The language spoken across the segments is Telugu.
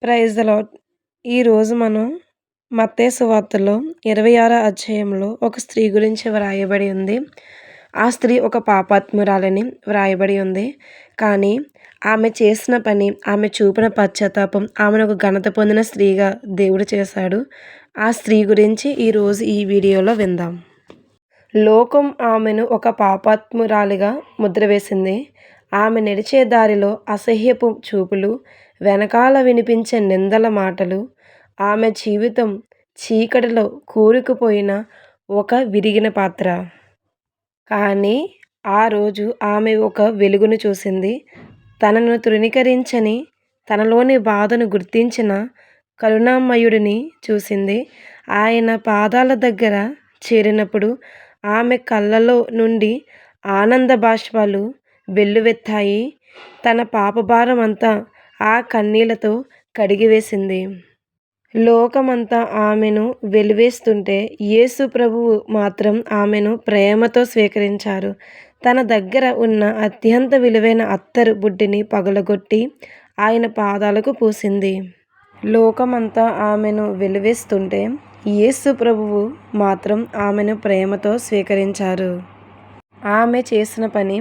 Praise the lord. ఈరోజు మనం మత్తయి సువార్తలో 26 అధ్యాయంలో ఒక స్త్రీ గురించి వ్రాయబడి ఉంది. ఆ స్త్రీ ఒక పాపాత్మురాలని వ్రాయబడి ఉంది. కానీ ఆమె చేసిన పని, ఆమె చూపిన పశ్చాత్తాపం ఆమెను ఒక ఘనత పొందిన స్త్రీగా దేవుడు చేశాడు. ఆ స్త్రీ గురించి ఈరోజు ఈ వీడియోలో విందాం. లోకం ఆమెను ఒక పాపాత్మురాలిగా ముద్ర వేసింది. ఆమె నడిచే దారిలో అసహ్యపు చూపులు, వెనకాల వినిపించే నిందల మాటలు, ఆమె జీవితం చీకటిలో కూరుకుపోయిన ఒక విరిగిన పాత్ర. కానీ ఆ రోజు ఆమె ఒక వెలుగును చూసింది. తనను తృణీకరించని, తనలోని బాధను గుర్తించిన కరుణామయుడిని చూసింది. ఆయన పాదాల దగ్గర చేరినప్పుడు ఆమె కళ్ళలో నుండి ఆనంద బాష్పాలు వెల్లువెత్తాయి. తన పాపభారం అంతా ఆ కన్నీళ్లతో కడిగివేసింది. లోకమంతా ఆమెను వెలివేస్తుంటే యేసు ప్రభువు మాత్రం ఆమెను ప్రేమతో స్వీకరించారు. తన దగ్గర ఉన్న అత్యంత విలువైన అత్తరు బుడ్డిని పగలగొట్టి ఆయన పాదాలకు పూసింది. లోకమంతా ఆమెను వెలివేస్తుంటే యేసు ప్రభువు మాత్రం ఆమెను ప్రేమతో స్వీకరించారు. ఆమె చేసిన పని,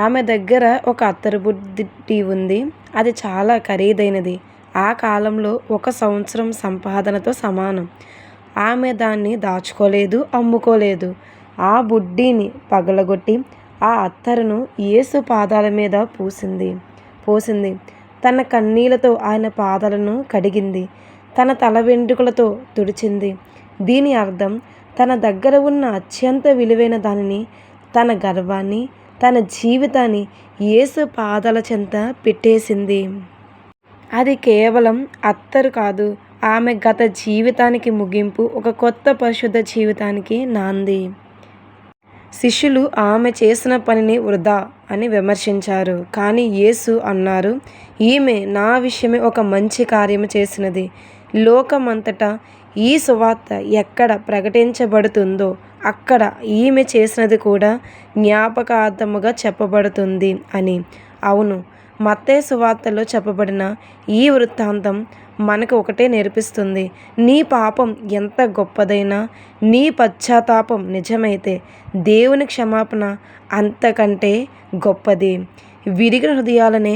ఆమె దగ్గర ఒక అత్తరు బుడ్డి ఉంది. అది చాలా ఖరీదైనది. ఆ కాలంలో 1 సంవత్సరం సంపాదనతో సమానం. ఆమె దాన్ని దాచుకోలేదు, అమ్ముకోలేదు. ఆ బుడ్డిని పగలగొట్టి ఆ అత్తరును యేసు పాదాల మీద పోసింది. తన కన్నీళ్లతో ఆయన పాదాలను కడిగింది. తన తల వెంట్రుకలతో తుడిచింది. దీని అర్థం తన దగ్గర ఉన్న అత్యంత విలువైన దానిని, తన గర్వాన్ని, తన జీవితాన్ని యేసు పాదాల చెంత పెట్టేసింది. అది కేవలం అత్తరు కాదు, ఆమె గత జీవితానికి ముగింపు, ఒక కొత్త పరిశుద్ధ జీవితానికి నాంది. శిష్యులు ఆమె చేసిన పనిని వృధా అని విమర్శించారు. కానీ యేసు అన్నారు, ఈమె నా విషయమే ఒక మంచి కార్యము చేసినది. లోకమంతటా ఈ సువార్త ఎక్కడ ప్రకటించబడుతుందో అక్కడ ఈమె చేసినది కూడా జ్ఞాపకార్థముగా చెప్పబడుతుంది అని. అవును, మత్తయి సువార్తలో చెప్పబడిన ఈ వృత్తాంతం మనకు ఒకటే నేర్పిస్తుంది. నీ పాపం ఎంత గొప్పదైనా, నీ పశ్చాత్తాపం నిజమైతే దేవుని క్షమాపణ అంతకంటే గొప్పది. విరిగిన హృదయాలనే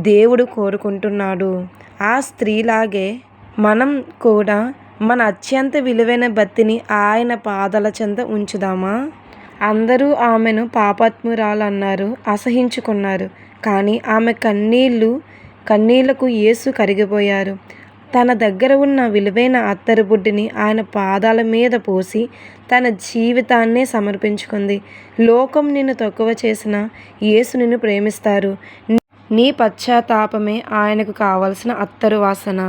దేవుడు కోరుకుంటున్నాడు. ఆ స్త్రీలాగే మనం కూడా మన అత్యంత విలువైన భక్తిని ఆయన పాదాల చెంత ఉంచుదామా? అందరూ ఆమెను పాపాత్మురాలన్నారు, అసహించుకున్నారు. కానీ ఆమె కన్నీళ్లకు యేసు కరిగిపోయారు. తన దగ్గర ఉన్న విలువైన అత్తరు బుడ్డిని ఆయన పాదాల మీద పోసి తన జీవితాన్నే సమర్పించుకుంది. లోకం నిన్ను తక్కువ చేసినా యేసు నిన్ను ప్రేమిస్తారు. నీ పశ్చాత్తాపమే ఆయనకు కావలసిన అత్తరు వాసన.